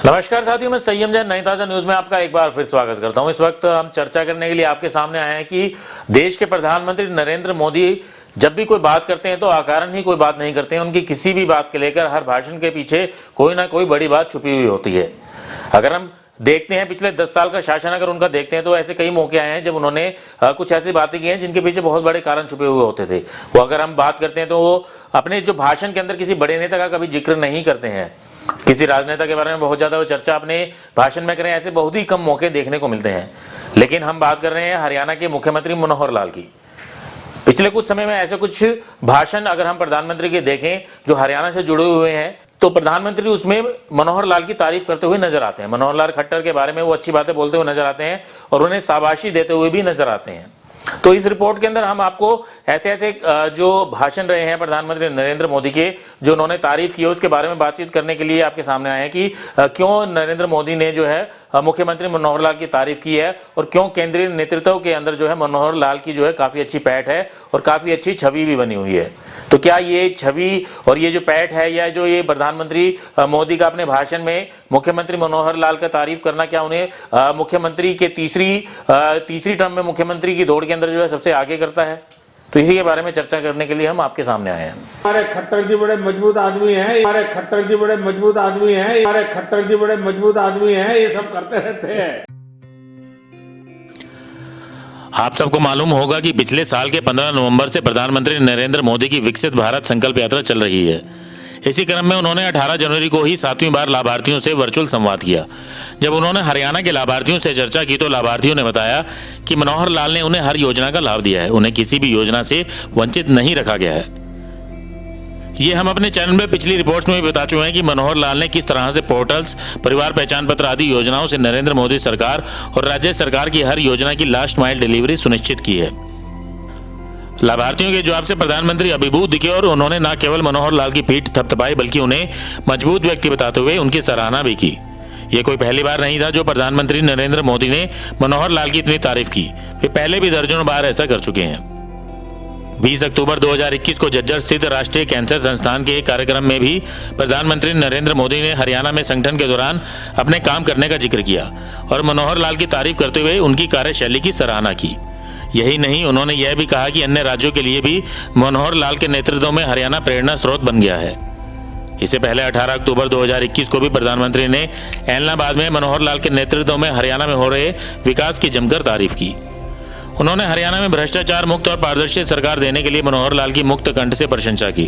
नमस्कार साथियों, मैं संयम जैन नई ताजा न्यूज में आपका एक बार फिर स्वागत करता हूं। इस वक्त हम चर्चा करने के लिए आपके सामने आए हैं कि देश के प्रधानमंत्री नरेंद्र मोदी जब भी कोई बात करते हैं तो अकारण ही कोई बात नहीं करते हैं। उनकी किसी भी बात के लेकर हर भाषण के पीछे कोई ना कोई बड़ी बात छुपी हुई होती है। अगर हम देखते हैं पिछले 10 साल का शासन अगर उनका देखते हैं तो ऐसे कई मौके आए हैं जब उन्होंने कुछ ऐसी बातें की हैं जिनके पीछे बहुत बड़े कारण छुपे हुए होते थे। वो अगर हम बात करते हैं तो वो अपने जो भाषण के अंदर किसी बड़े नेता का कभी जिक्र नहीं करते हैं, किसी राजनेता के बारे में बहुत ज्यादा वो चर्चा अपने भाषण में करें, ऐसे बहुत ही कम मौके देखने को मिलते हैं। लेकिन हम बात कर रहे हैं हरियाणा के मुख्यमंत्री मनोहर लाल की। पिछले कुछ समय में ऐसे कुछ भाषण अगर हम प्रधानमंत्री के देखें जो हरियाणा से जुड़े हुए हैं तो प्रधानमंत्री उसमें मनोहर लाल की तारीफ करते हुए नजर आते हैं। मनोहर लाल खट्टर के बारे में वो अच्छी बातें बोलते हुए नजर आते हैं और उन्हें शाबाशी देते हुए भी नजर आते हैं। तो इस रिपोर्ट के अंदर हम आपको ऐसे ऐसे जो भाषण रहे हैं प्रधानमंत्री नरेंद्र मोदी के जो उन्होंने तारीफ की है उसके बारे में बातचीत करने के लिए आपके सामने आए हैं कि क्यों नरेंद्र मोदी ने जो है मुख्यमंत्री मनोहर लाल की तारीफ की है और क्यों केंद्रीय नेतृत्व के अंदर जो है मनोहर लाल की जो है काफी अच्छी पैठ है और काफी अच्छी छवि भी बनी हुई है। तो क्या ये छवि और ये जो पैठ है या जो ये प्रधानमंत्री मोदी का अपने भाषण में मुख्यमंत्री मनोहर लाल का तारीफ करना क्या उन्हें मुख्यमंत्री के तीसरी टर्म में मुख्यमंत्री की दौड़ के अंदर जो है सबसे आगे करता है? तो इसी के बारे में चर्चा करने के लिए हम आपके सामने आए हैं। हमारे खट्टर जी बड़े मजबूत आदमी हैं, हमारे खट्टर जी बड़े मजबूत आदमी हैं, हमारे खट्टर जी बड़े मजबूत आदमी हैं, ये सब करते रहते हैं। आप सबको मालूम होगा कि पिछले साल के 15 नवंबर से प्रधानमंत्री नरेंद्र मोदी की विकसित भारत संकल्प यात्रा चल रही है। इसी क्रम में उन्होंने 18 जनवरी को ही 7वीं बार लाभार्थियों से वर्चुअल संवाद किया। जब उन्होंने हरियाणा के लाभार्थियों से चर्चा की तो लाभार्थियों ने बताया कि मनोहर लाल ने उन्हें हर योजना का लाभ दिया है, उन्हें किसी भी योजना से वंचित नहीं रखा गया है। ये हम अपने चैनल में पिछली रिपोर्ट्स में भी बता चुके हैं कि मनोहर लाल ने किस तरह से पोर्टल्स, परिवार पहचान पत्र आदि योजनाओं से नरेंद्र मोदी सरकार और राज्य सरकार की हर योजना की लास्ट माइल डिलीवरी सुनिश्चित की है। लाभार्थियों के जवाब से प्रधानमंत्री अभिभूत दिखे और उन्होंने न केवल मनोहर लाल की पीठ थपथपाई बल्कि उन्हें मजबूत व्यक्ति बताते हुए उनकी सराहना भी की। ये कोई पहली बार नहीं था जो प्रधानमंत्री नरेंद्र मोदी ने मनोहर लाल की इतनी तारीफ की। वे पहले भी दर्जनों बार ऐसा कर चुके हैं। 20 अक्टूबर 2021 को झज्जर स्थित राष्ट्रीय कैंसर संस्थान के एक कार्यक्रम में भी प्रधानमंत्री नरेंद्र मोदी ने हरियाणा में संगठन के दौरान अपने काम करने का जिक्र किया और मनोहर लाल की तारीफ करते हुए उनकी कार्यशैली की सराहना की। यही नहीं, उन्होंने यह भी कहा कि अन्य राज्यों के लिए भी मनोहर लाल के नेतृत्व में हरियाणा प्रेरणा स्रोत बन गया है। इससे पहले 18 अक्टूबर 2021 को भी प्रधानमंत्री ने ऐलनाबाद में मनोहर लाल के नेतृत्व में हरियाणा में हो रहे विकास की जमकर तारीफ की। उन्होंने हरियाणा में भ्रष्टाचार मुक्त और पारदर्शी सरकार देने के लिए मनोहर लाल की मुक्त कंठ से प्रशंसा की।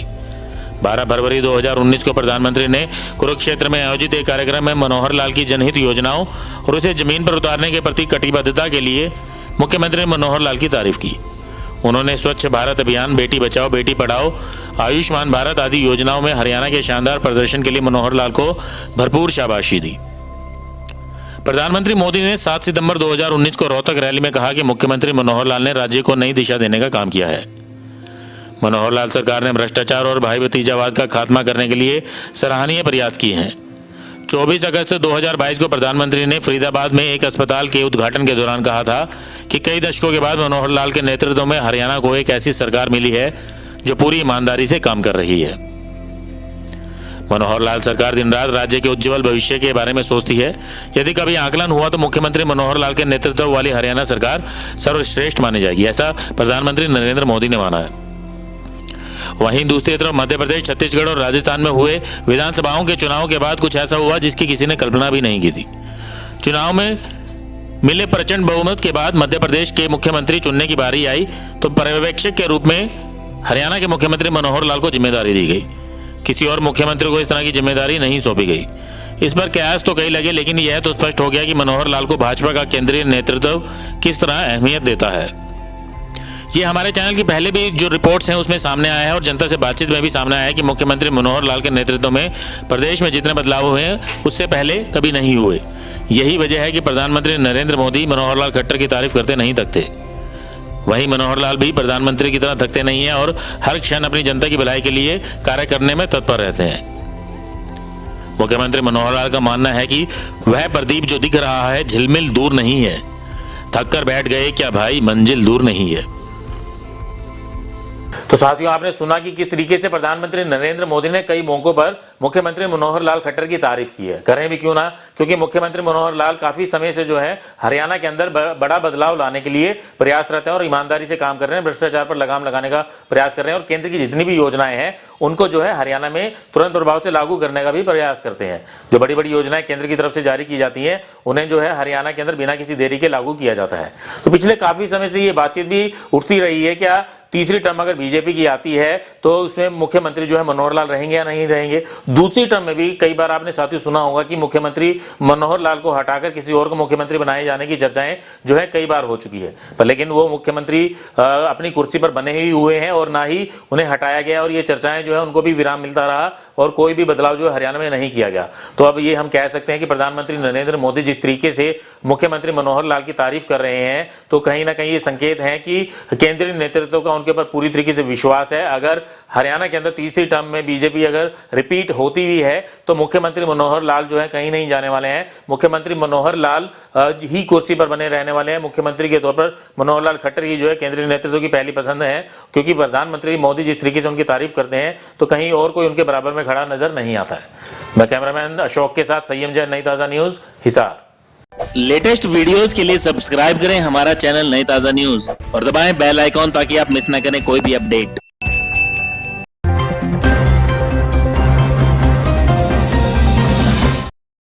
12 फरवरी 2019 को प्रधानमंत्री ने कुरुक्षेत्र में आयोजित एक कार्यक्रम में मनोहर लाल की जनहित योजनाओं और उसे जमीन पर उतारने के प्रति कटिबद्धता के लिए मुख्यमंत्री मनोहर लाल की तारीफ की। उन्होंने स्वच्छ भारत अभियान, बेटी बचाओ बेटी पढ़ाओ, आयुष्मान भारत आदि योजनाओं में हरियाणा के शानदार प्रदर्शन के लिए मनोहर लाल को भरपूर शाबाशी दी। प्रधानमंत्री मोदी ने 7 सितंबर 2019 को रोहतक रैली में कहा कि मुख्यमंत्री मनोहर लाल ने राज्य को नई दिशा देने का काम किया है। मनोहर लाल सरकार ने भ्रष्टाचार और भाई भतीजावाद का खात्मा करने के लिए सराहनीय प्रयास किए हैं। 24 अगस्त 2022 को प्रधानमंत्री ने फरीदाबाद में एक अस्पताल के उद्घाटन के दौरान कहा था कि कई दशकों के बाद मनोहर लाल के नेतृत्व में हरियाणा को एक ऐसी सरकार मिली है जो पूरी ईमानदारी से काम कर रही है। मनोहर लाल सरकार दिन रात राज्य के उज्जवल भविष्य के बारे में सोचती है। यदि कभी आकलन हुआ तो मुख्यमंत्री मनोहर लाल के नेतृत्व वाली हरियाणा सरकार सर्वश्रेष्ठ मानी जाएगी, ऐसा प्रधानमंत्री नरेंद्र मोदी ने माना है। वहीं दूसरी तरफ मध्य प्रदेश, छत्तीसगढ़ और राजस्थान में हुए विधानसभाओं के चुनाव के बाद कुछ ऐसा हुआ जिसकी किसी ने कल्पना भी नहीं की थी। चुनाव में मिले प्रचंड बहुमत के बाद मध्य प्रदेश के मुख्यमंत्री चुनने की बारी आई तो पर्यवेक्षक के रूप में हरियाणा के मुख्यमंत्री मनोहर लाल को जिम्मेदारी दी गई। किसी और मुख्यमंत्री को इस तरह की जिम्मेदारी नहीं सौंपी गई। इस पर कयास तो कई लगे, लेकिन यह तो स्पष्ट हो गया कि मनोहर लाल को भाजपा का केंद्रीय नेतृत्व किस तरह अहमियत देता है। ये हमारे चैनल की पहले भी जो रिपोर्ट्स हैं उसमें सामने आया है और जनता से बातचीत में भी सामने आया है कि मुख्यमंत्री मनोहर लाल के नेतृत्व में प्रदेश में जितने बदलाव हुए हैं उससे पहले कभी नहीं हुए। यही वजह है कि प्रधानमंत्री नरेंद्र मोदी मनोहर लाल खट्टर की तारीफ करते नहीं थकते। वहीं मनोहर लाल भी प्रधानमंत्री की तरह थकते नहीं हैं और हर क्षण अपनी जनता की भलाई के लिए कार्य करने में तत्पर रहते हैं। मुख्यमंत्री मनोहर लाल का मानना है कि वह प्रदीप जो दिख रहा है झिलमिल दूर नहीं है, थक कर बैठ गए क्या भाई, मंजिल दूर नहीं है। तो साथियों, आपने सुना कि किस तरीके से प्रधानमंत्री नरेंद्र मोदी ने कई मौकों पर मुख्यमंत्री मनोहर लाल खट्टर की तारीफ की है। करें भी क्यों ना, क्योंकि मुख्यमंत्री मनोहर लाल काफी समय से जो है हरियाणा के अंदर बड़ा बदलाव लाने के लिए प्रयासरत हैं और ईमानदारी से काम कर रहे हैं, भ्रष्टाचार पर लगाम लगाने का प्रयास कर रहे हैं और केंद्र की जितनी भी योजनाएं हैं उनको जो है हरियाणा में तुरंत प्रभाव से लागू करने का भी प्रयास करते हैं। जो बड़ी बड़ी योजनाएं केंद्र की तरफ से जारी की जाती हैं उन्हें जो है हरियाणा के अंदर बिना किसी देरी के लागू किया जाता है। तो पिछले काफी समय से ये बातचीत भी उठती रही है, क्या तीसरी टर्म अगर बीजेपी की आती है तो उसमें मुख्यमंत्री जो है मनोहर लाल रहेंगे या नहीं रहेंगे। दूसरी टर्म में भी कई बार आपने साथियों सुना होगा कि मुख्यमंत्री मनोहर लाल को हटाकर किसी और को मुख्यमंत्री बनाए जाने की चर्चाएं जो है कई बार हो चुकी है, पर लेकिन वो मुख्यमंत्री अपनी कुर्सी पर बने ही हुए हैं और ना ही उन्हें हटाया गया और ये चर्चाएं जो है उनको भी विराम मिलता रहा और कोई भी बदलाव जो है हरियाणा में नहीं किया गया। तो अब ये हम कह सकते हैं कि प्रधानमंत्री नरेंद्र मोदी जिस तरीके से मुख्यमंत्री मनोहर लाल की तारीफ कर रहे हैं तो कहीं ना कहीं ये संकेत है कि केंद्रीय नेतृत्व का उनके ऊपर पूरी तरीके से विश्वास है। अगर हरियाणा के अंदर तीसरी टर्म में बीजेपी अगर रिपीट होती भी है तो मुख्यमंत्री मनोहर लाल जो है कहीं नहीं जाने वाले हैं। मुख्यमंत्री मनोहर लाल ही कुर्सी पर बने रहने वाले हैं। मुख्यमंत्री के तौर पर मनोहर लाल खट्टर ही जो है केंद्रीय नेतृत्व की पहली पसंद है, क्योंकि प्रधानमंत्री मोदी जिस तरीके से उनकी तारीफ करते हैं तो कहीं और कोई उनके बराबर में खड़ा नजर नहीं आता है। मैं कैमरामैन अशोक के साथ संयम जैन, नई ताजा न्यूज, हिसार। लेटेस्ट वीडियोस के लिए सब्सक्राइब करें हमारा चैनल नई ताजा न्यूज और दबाएं बेल आइकॉन ताकि आप मिस ना करें कोई भी अपडेट।